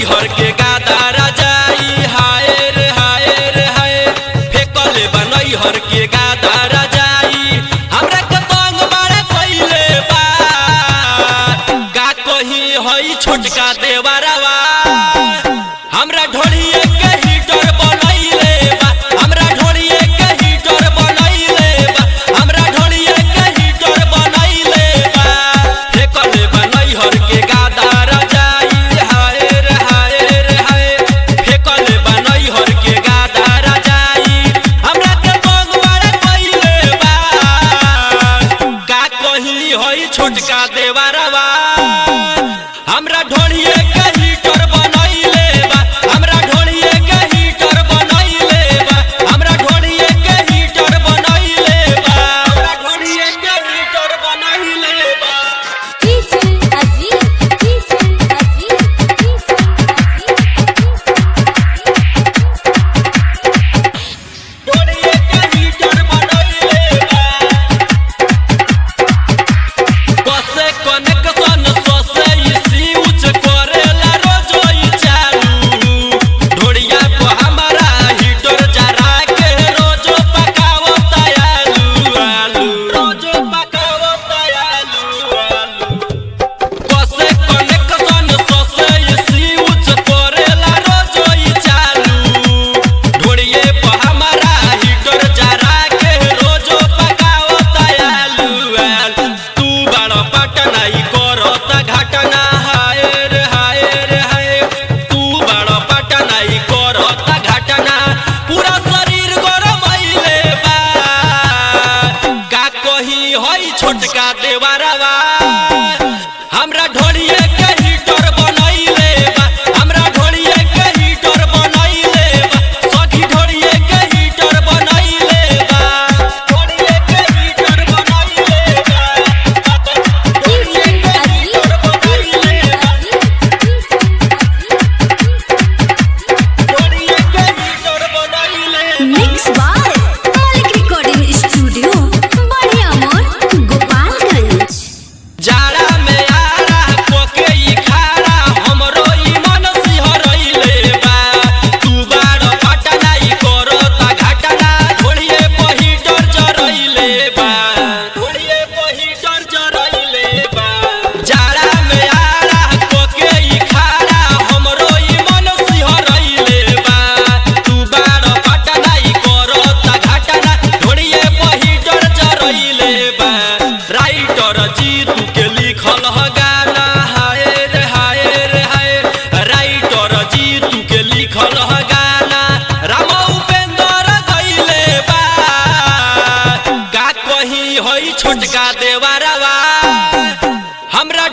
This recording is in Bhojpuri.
हर के गादा राजाई हाय रे हाय रे हाय फेकले बनई हर के गादा राजाई हमरा के तंग बारे कइले बा का कही हई छोटका देवरवा हमरा ढोलिए के हीटर बनइले बा हमरा ढोलिए के हीटर बनइले बा हमरा ढोलिए के हीटर बनइले बा फेकले बनई हर के गादा छोटका देवरवा हमरा ढोलिए के हीटर बनइले बा हमरा ढोलिए के हीटर बनइले बा हमरा ढोलिए के हीटर बनइले बा हमरा ढोलिए के हीटर बनइले बा छोटका देवरवा हमरा ढोलिए के हीटर बनइले बा हमरा ढोलिए के हीटर बनइले बा सखी ढोलिए के हीटर बनइले बा ढोलिए के हीटर बनइले बा ढोलिए के हीटर बनइले बा ढोलिए के हीटर बनइले बा मिक्स बाय मालिक रिकॉर्डिंग स्टूडियो जाड़ा में आरा कोके ई खारा हमरो ई मन सिहरइले बा तू बाड़ पटना ई करो ता घटना ढोलिए पहिटर जरइले बा ढोलिए पहिटर जरइले बा जाड़ा में आरा कोके ई खारा हमरो ई मन सिहरइले बा तू बाड़ पटना ई करो ता घटना ढोलिए पहिटर जरइले बा राइटर जी के लिखल ह गाना हाय रे हाय रे हाय राइटर जी तू के लिखल ह गाना राम उपेंद्र गइले बा का कही हई छोटका देवरवा हमरा